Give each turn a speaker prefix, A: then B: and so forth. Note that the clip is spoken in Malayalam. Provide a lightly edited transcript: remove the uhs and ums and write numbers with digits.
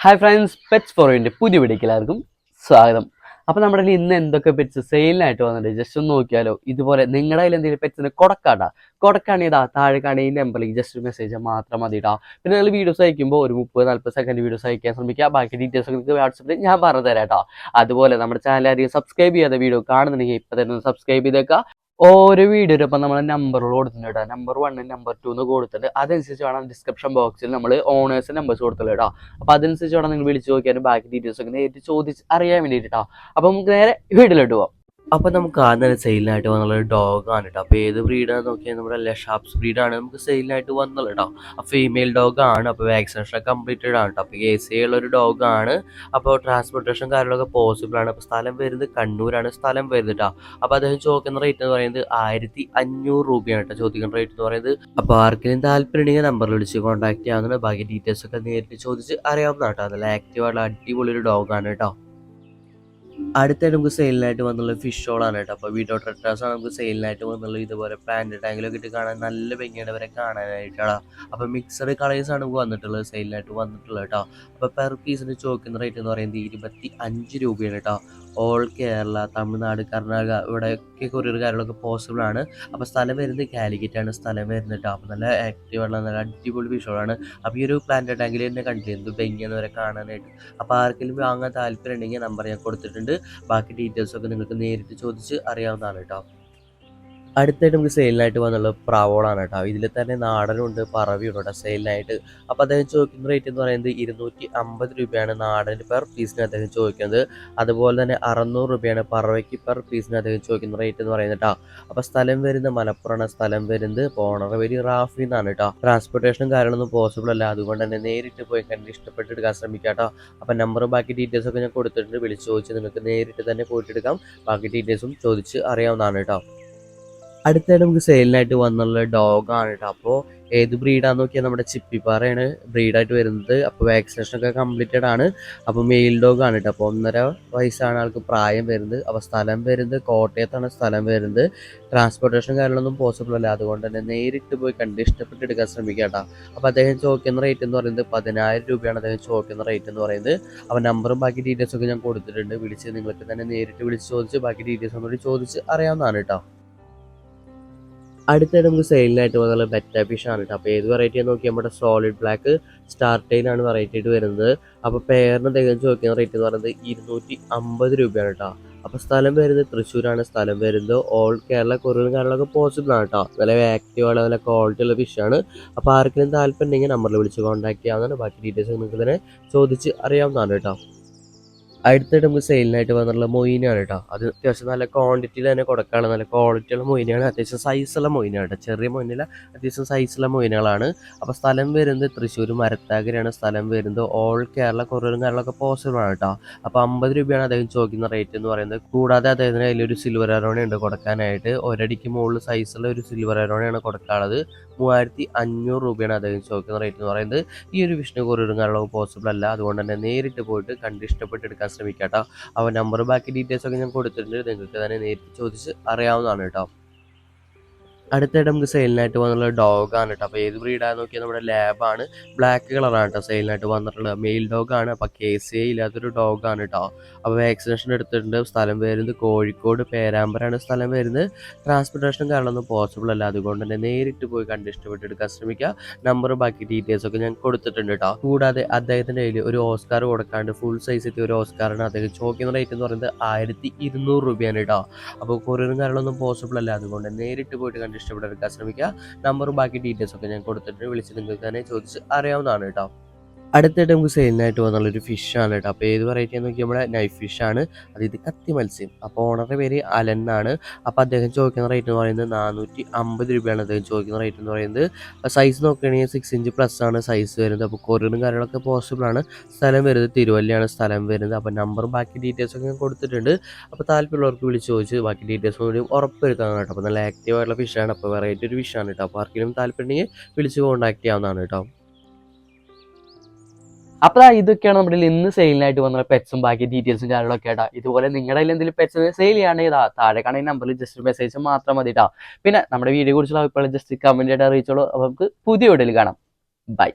A: ഹായ് ഫ്രണ്ട്സ്, പെറ്റ്സ് ഫോറിൻ്റെ പുതിയ വീഡിയോക്ക് എല്ലാവർക്കും സ്വാഗതം. അപ്പോൾ നമ്മുടെ കയ്യിൽ ഇന്ന് എന്തൊക്കെ പെറ്റ്സ് സെയിലിനായിട്ട് വന്നിട്ടുണ്ട് ജസ്റ്റ് ഒന്ന് നോക്കിയാലോ. ഇതുപോലെ നിങ്ങളുടെ കയ്യിൽ എന്തെങ്കിലും പെറ്റ്സിന് കൊടക്കാണ് ഇതാ താഴെ കാണി നമ്പറിലേക്ക് ജസ്റ്റ് ഒരു മെസ്സേജ് മാത്രം മതി ഇടാം. പിന്നെ നിങ്ങൾ വീഡിയോസ് അയക്കുമ്പോൾ ഒരു 30-40 സെക്കൻഡ് വീഡിയോസ് അയക്കാൻ ശ്രമിക്കുക. ബാക്കി ഡീറ്റെയിൽസ് നിങ്ങൾക്ക് വാട്സപ്പിൽ ഞാൻ പറഞ്ഞു തരാം കേട്ടോ. അതുപോലെ നമ്മുടെ ചാനൽ ആരെയും സബ്സ്ക്രൈബ് ചെയ്യാതെ വീഡിയോ കാണുന്നുണ്ടെങ്കിൽ ഇപ്പം തന്നെ ഒന്ന് സബ്സ്ക്രൈബ് ചെയ്തേക്കുക. ഓരോ വീഡിയോയുടെ ഇപ്പം നമ്മൾ നമ്പറുകൾ കൊടുത്തിട്ടുണ്ട് കേട്ടോ. നമ്പർ 1 നമ്പർ 2 കൊടുത്തിട്ടുണ്ട്. അതനുസരിച്ച് വേണം ഡിസ്ക്രിപ്ഷൻ ബോക്സിൽ നമ്മൾ ഓണേഴ്സ് നമ്പേഴ്സ് കൊടുത്തുള്ളൂ കേട്ടോ. അപ്പോൾ അതനുസരിച്ച് വേണം നിങ്ങൾ വിളിച്ച് നോക്കിയാലും ബാക്കി ഡീറ്റെയിൽസ് ഒക്കെ നേരിട്ട് ചോദിച്ച് അറിയാൻ വേണ്ടിയിട്ട് കേട്ടോ. അപ്പം നമുക്ക് നേരെ വീട്ടിലോട്ട് പോവാം.
B: അപ്പോൾ നമുക്ക് ആദ്യം സെയിലിനായിട്ട് വന്നുള്ളൊരു ഡോഗാണ് കേട്ടോ. അപ്പോൾ ഏത് ബ്രീഡാണെന്ന് നോക്കിയാൽ നമ്മുടെ ലഷാപ്സ് ബ്രീഡാണ് നമുക്ക് സെയിലിനായിട്ട് വന്നുള്ളത് കേട്ടോ. അപ്പോൾ ഫീമെയിൽ ഡോഗാണ്. അപ്പോൾ വാക്സിനേഷൻ കംപ്ലീറ്റഡ് ആണ് കേട്ടോ. അപ്പോൾ AC ഉള്ളൊരു ഡോഗാണ്. അപ്പോൾ ട്രാൻസ്പോർട്ടേഷൻ കാര്യങ്ങളൊക്കെ പോസിബിൾ ആണ്. അപ്പോൾ സ്ഥലം വരുന്നത് കണ്ണൂരാണ് സ്ഥലം വരുന്നത് കേട്ടോ. അപ്പോൾ അദ്ദേഹം ചോദിക്കുന്ന റേറ്റ് എന്ന് പറയുന്നത് 1500 രൂപയാണ് കേട്ടോ ചോദിക്കുന്ന റേറ്റ് എന്ന് പറയുന്നത്. അപ്പോൾ ആർക്കെങ്കിലും താല്പര്യമുണ്ടെങ്കിൽ നമ്പറിൽ വിളിച്ച് കോൺടാക്ട് ചെയ്യാവുന്നതാണ്. ബാക്കി ഡീറ്റെയിൽസ് ഒക്കെ നേരിട്ട് ചോദിച്ച് അറിയാവുന്നതാണ് കേട്ടോ. നല്ല ആക്റ്റീവായിട്ടുള്ള അടിപൊളി ഒരു ഡോഗാണ് കേട്ടോ. അടുത്തായിട്ട് നമുക്ക് സെയിലിനായിട്ട് വന്നുള്ള ഫിഷോളാണ് കേട്ടോ. അപ്പോൾ വീഡിയോ ട്രെറ്റാസാണ് നമുക്ക് സെയിലിനായിട്ട് വന്നുള്ളത്. ഇതുപോലെ പ്ലാന്റ് ടാങ്കിലൊക്കെ ഇട്ട് കാണാൻ നല്ല ഭംഗിയാണ് ഇവരെ കാണാനായിട്ടാണ്. അപ്പോൾ മിക്സഡ് കളേഴ്സാണ് നമുക്ക് വന്നിട്ടുള്ളത് സെയിലിനായിട്ട് വന്നിട്ടുള്ളത് കേട്ടോ. അപ്പോൾ പെർ പീസിന് ചോദിക്കുന്ന റേറ്റ് എന്ന് പറയുന്നത് 25 രൂപയാണ് കേട്ടോ. ഓൾ കേരള, തമിഴ്നാട്, കർണാടക ഇവിടെയൊക്കെ കൊറിയർ കാര്യങ്ങളൊക്കെ പോസിബിൾ ആണ്. അപ്പോൾ സ്ഥലം വരുന്നത് കാലിക്കറ്റാണ് സ്ഥലം വരുന്നത് കേട്ടോ. അപ്പോൾ നല്ല ആക്റ്റീവാണ്, നല്ല അടിപൊളി ഫിഷോളാണ്. അപ്പോൾ ഈ ഒരു പ്ലാന്റ് ടാങ്കിൽ തന്നെ കണ്ടില്ല എന്ത് ഭംഗിയാണ് വരെ കാണാനായിട്ട്. അപ്പോൾ ആർക്കെങ്കിലും വാങ്ങാൻ താല്പര്യം ഉണ്ടെങ്കിൽ നമ്പർ ഞാൻ കൊടുത്തിട്ടുണ്ട്. ബാക്കി ഡീറ്റെയിൽസൊക്കെ നിങ്ങൾക്ക് നേരിട്ട് ചോദിച്ച് അറിയാവുന്നതാണ് കേട്ടോ. അടുത്തായിട്ട് നമുക്ക് സെയിലിനായിട്ട് വന്നുള്ളത് പ്രാവോളാണ് കേട്ടോ. ഇതിൽ തന്നെ നാടനുണ്ട് പറവിയുണ്ട് കേട്ടോ സെയിലിനായിട്ട്. അപ്പോൾ അദ്ദേഹം ചോദിക്കുന്ന റേറ്റ് എന്ന് പറയുന്നത് 250 രൂപയാണ് നാടന് പെർ പീസിന് അദ്ദേഹം ചോദിക്കുന്നത്. അതുപോലെ തന്നെ 600 രൂപയാണ് പറവയ്ക്ക് പെർ പീസിന് അദ്ദേഹം ചോദിക്കുന്ന റേറ്റ് എന്ന് പറയുന്നത് കേട്ടോ. അപ്പോൾ സ്ഥലം വരുന്നത് മലപ്പുറമാണ് സ്ഥലം വരുന്നത്. ഓണർ വരി റാഫി എന്നാണ് കേട്ടോ. ട്രാൻസ്പോർട്ടേഷനും കാര്യങ്ങളൊന്നും പോസിബിൾ അല്ല. അതുകൊണ്ട് തന്നെ നേരിട്ട് പോയി കണ്ട് ഇഷ്ടപ്പെട്ടെടുക്കാൻ ശ്രമിക്കാം കേട്ടോ. അപ്പോൾ നമ്പറും ബാക്കി ഡീറ്റെയിൽസൊക്കെ ഞാൻ കൊടുത്തിട്ടുണ്ട്. വിളിച്ച് ചോദിച്ച് നിങ്ങൾക്ക് നേരിട്ട് തന്നെ പോയിട്ട് എടുക്കാം. ബാക്കി ഡീറ്റെയിൽസും ചോദിച്ച് അറിയാവുന്നതാണ് കേട്ടോ. അടുത്തായിട്ട് നമുക്ക് സെയിലിനായിട്ട് വന്നുള്ള ഡോഗാണ് കേട്ടോ. അപ്പോൾ ഏത് ബ്രീഡാന്ന് നോക്കിയാൽ നമ്മുടെ ചിപ്പിപ്പാറയാണ് ബ്രീഡായിട്ട് വരുന്നത്. അപ്പോൾ വാക്സിനേഷനൊക്കെ കംപ്ലീറ്റഡ് ആണ്. അപ്പോൾ മെയിൽ ഡോഗാണ് കേട്ടോ. അപ്പോൾ 1.5 വയസ്സാണ് ആൾക്ക് പ്രായം വരുന്നത്. അപ്പോൾ സ്ഥലം വരുന്നത് കോട്ടയത്താണ് സ്ഥലം വരുന്നത്. ട്രാൻസ്പോർട്ടേഷൻ കാര്യങ്ങളൊന്നും പോസിബിൾ അല്ല. അതുകൊണ്ട് തന്നെ നേരിട്ട് പോയി കണ്ട് ഇഷ്ടപ്പെട്ടെടുക്കാൻ ശ്രമിക്കുക കേട്ടോ. അപ്പോൾ അദ്ദേഹം ചോദിക്കുന്ന റേറ്റ് എന്ന് പറയുന്നത് 10,000 രൂപയാണ് അദ്ദേഹം ചോദിക്കുന്ന റേറ്റ് എന്ന് പറയുന്നത്. അപ്പോൾ നമ്പറും ബാക്കി ഡീറ്റെയിൽസൊക്കെ ഞാൻ കൊടുത്തിട്ടുണ്ട്. വിളിച്ച് നിങ്ങൾക്ക് തന്നെ നേരിട്ട് വിളിച്ച് ചോദിച്ച് ബാക്കി ഡീറ്റെയിൽസ് ഒന്നുകൂടി ചോദിച്ച് അറിയാവുന്നതാണ് കേട്ടോ. അടുത്തായിട്ട് നമുക്ക് സെയിലിനായിട്ട് വന്നുള്ള ബെറ്റ ഫിഷാണ് കേട്ടോ. അപ്പോൾ ഏത് വെറൈറ്റി നോക്കി നമ്മുടെ സോളിഡ് ബ്ലാക്ക് സ്റ്റാർട്ടൈലാണ് വെറൈറ്റി ആയിട്ട് വരുന്നത്. അപ്പോൾ പെയറിന് തികഞ്ഞ് ചോദിക്കുന്ന റേറ്റ് എന്ന് പറയുന്നത് 250 രൂപയാണ് കേട്ടോ. അപ്പോൾ സ്ഥലം വരുന്നത് തൃശ്ശൂരാണ് സ്ഥലം വരുന്നത്. ഓൾ കേരള കൊറിയറും കാര്യങ്ങളൊക്കെ പോസിബിൾ ആണ് കേട്ടോ. നല്ല ആക്റ്റീവാണ്, നല്ല ക്വാളിറ്റി ഉള്ള ഫിഷാണ്. അപ്പോൾ ആർക്കെങ്കിലും താല്പര്യം ഉണ്ടെങ്കിൽ നമ്പറിൽ വിളിച്ച് കോൺടാക്ട് ചെയ്യാവുന്നതാണ്. ബാക്കി ഡീറ്റെയിൽസ് നിങ്ങൾക്ക് തന്നെ ചോദിച്ച് അറിയാവുന്നതാണ് കേട്ടോ. അടുത്തായിട്ട് നമുക്ക് സെയിലിനായിട്ട് വന്നിട്ടുള്ള മൊയിനാണ് കേട്ടോ. അത് അത്യാവശ്യം നല്ല ക്വാണ്ടിറ്റിയിൽ തന്നെ കൊടുക്കാനുള്ള നല്ല ക്വാളിറ്റിയുള്ള മൊയിനാണ്. അത്യാവശ്യം സൈസുള്ള മൊയിനാണ് കേട്ടോ. ചെറിയ മൊയിനില്ല, അത്യാവശ്യം സൈസുള്ള മൊയിനുകളാണ്. അപ്പോൾ സ്ഥലം വരുന്നത് തൃശ്ശൂർ മരത്താകരയാണ് സ്ഥലം വരുന്നത്. ഓൾ കേരള കൊറിയറും കാര്യങ്ങളൊക്കെ പോസിബിൾ ആണ് കേട്ടോ. അപ്പോൾ 50 രൂപയാണ് അദ്ദേഹം ചോദിക്കുന്ന റേറ്റ് എന്ന് പറയുന്നത്. കൂടാതെ അദ്ദേഹത്തിന് അതിലൊരു സിൽവർ അരോണ ഉണ്ട് കൊടുക്കാനായിട്ട്. ഒരടിക്ക് മുകളിൽ സൈസുള്ള ഒരു സിൽവർ അരോണയാണ് കൊടുക്കാനുള്ളത്. 3500 രൂപയാണ് അദ്ദേഹം ചോദിക്കുന്ന റേറ്റ് എന്ന് പറയുന്നത്. ഈ ഒരു വിഷ്ണു കൊറിയറും കാര്യങ്ങളൊക്കെ പോസിബിൾ അല്ല. അതുകൊണ്ട് തന്നെ നേരിട്ട് പോയിട്ട് കണ്ട് ഇഷ്ടപ്പെട്ടെടുക്കാൻ ശ്രമിക്കാം കേട്ടോ. അപ്പോൾ നമ്പർ ബാക്കി ഡീറ്റെയിൽസ് ഒക്കെ ഞാൻ കൊടുത്തിട്ടുണ്ട്. നിങ്ങൾക്ക് തന്നെ നേരിട്ട് ചോദിച്ച് അറിയാവുന്നതാണ് കേട്ടോ. അടുത്തായിട്ട് നമുക്ക് സെയിലിനായിട്ട് വന്നുള്ള ഡോഗാണ് കേട്ടോ. അപ്പോൾ ഏത് ബ്രീഡാന്ന് നോക്കിയാൽ നമ്മുടെ ലാബാണ്. ബ്ലാക്ക് കളറാണ് കേട്ടോ സെയിലിനായിട്ട് വന്നിട്ടുള്ളത്. മെയിൽ ഡോഗാണ്. അപ്പോൾ KCA ഇല്ലാത്തൊരു ഡോഗാണ് കേട്ടോ. അപ്പോൾ വാക്സിനേഷൻ എടുത്തിട്ടുണ്ട്. സ്ഥലം വരുന്നത് കോഴിക്കോട് പേരാമ്പ്രാണ് സ്ഥലം വരുന്നത്. ട്രാൻസ്പോർട്ടേഷനും കാര്യങ്ങളൊന്നും പോസിബിൾ അല്ല. അതുകൊണ്ട് തന്നെ നേരിട്ട് പോയി കണ്ട് ഇഷ്ടപ്പെട്ടെടുക്കാൻ ശ്രമിക്കുക. നമ്പറും ബാക്കി ഡീറ്റെയിൽസ് ഒക്കെ ഞാൻ കൊടുത്തിട്ടുണ്ട് കേട്ടോ. കൂടാതെ അദ്ദേഹത്തിൻ്റെ കയ്യിൽ ഒരു ഓസ്കാർ കൊടുക്കാണ്ട് ഫുൾ സൈസ് എത്തിയ ഒരു ഓസ്കാറാണ്. അദ്ദേഹം ചോദിക്കുന്ന റേറ്റ് എന്ന് പറയുന്നത് 1200 രൂപയാണ് കേട്ടോ. അപ്പോൾ കൊറിയറും കാര്യങ്ങളൊന്നും പോസിബിൾ അല്ല. അതുകൊണ്ട് നേരിട്ട് പോയിട്ട് കണ്ട് ഇഷ്ടപ്പെട്ടെടുക്കാൻ ശ്രമിക്കുക. നമ്പറും ബാക്കി ഡീറ്റെയിൽസ് ഒക്കെ ഞാൻ കൊടുത്തിട്ട് വിളിച്ച് നിങ്ങൾക്ക് തന്നെ ചോദിച്ച് അറിയാവുന്നതാണ് കേട്ടോ. അടുത്തായിട്ട് നമുക്ക് സെയിലിനായിട്ട് വന്നുള്ളൊരു ഫിഷാണ് കേട്ടോ. അപ്പോൾ ഏത് വെറൈറ്റി എന്ന് നോക്കിയാൽ നമ്മുടെ നൈഫ് ഫിഷാണ്. ഇത് കത്തി മത്സ്യം. അപ്പോൾ ഓണറുടെ പേര് അലൻ എന്നാണ്. അപ്പോൾ അദ്ദേഹം ചോദിക്കുന്ന റേറ്റ് എന്ന് പറയുന്നത് 450 രൂപയാണ് അദ്ദേഹം ചോദിക്കുന്ന റേറ്റ് എന്ന് പറയുന്നത്. സൈസ് നോക്കുകയാണെങ്കിൽ 6 ഇഞ്ച് പ്ലസ് ആണ് സൈസ് വരുന്നത്. അപ്പോൾ കൊറിയറും കാര്യങ്ങളൊക്കെ പോസിബിൾ ആണ്. സ്ഥലം വരുന്നത് തിരുവല്ലയാണ് സ്ഥലം വരുന്നത്. അപ്പോൾ നമ്പറും ബാക്കി ഡീറ്റെയിൽസൊക്കെ ഞാൻ കൊടുത്തിട്ടുണ്ട്. അപ്പോൾ താല്പര്യമുള്ളവർക്ക് വിളിച്ച് ചോദിച്ച് ബാക്കി ഡീറ്റെയിൽസ് കൂടി ഉറപ്പെടുത്താൻ കേട്ടോ. അപ്പോൾ നല്ല ആക്റ്റീവായിട്ടുള്ള ഫിഷാണ്. അപ്പോൾ വെറൈറ്റി ഒരു ഫിഷാണ് കേട്ടോ. അപ്പോൾ ആർക്കെങ്കിലും താല്പര്യമുണ്ടെങ്കിൽ വിളിച്ച് കോൺടാക്ട് ചെയ്യാവുന്നതാണ് കേട്ടോ.
A: അപ്പോൾ ഇതൊക്കെയാണ് നമ്മുടെ ഇന്ന് സെയിലിനായിട്ട് വന്ന പെറ്റ്സും ബാക്കി ഡീറ്റെയിൽസും കാര്യങ്ങളൊക്കെ കേട്ടോ. ഇതുപോലെ നിങ്ങളുടെ കയ്യിൽ എന്തെങ്കിലും പെറ്റ്സ് സെയിൽ ചെയ്യുകയാണെങ്കിൽ താഴെ കാണുന്ന നമ്പറിൽ ജസ്റ്റ് മെസ്സേജ് മാത്രം മതി കേട്ടോ. പിന്നെ നമ്മുടെ വീഡിയോ കുറിച്ചുള്ള അഭിപ്രായം ജസ്റ്റ് കമൻറ്റ് ആയിട്ട് അറിയിച്ചോളൂ. അപ്പോൾ നമുക്ക് പുതിയ വീഡിയോയിൽ കാണാം. ബൈ.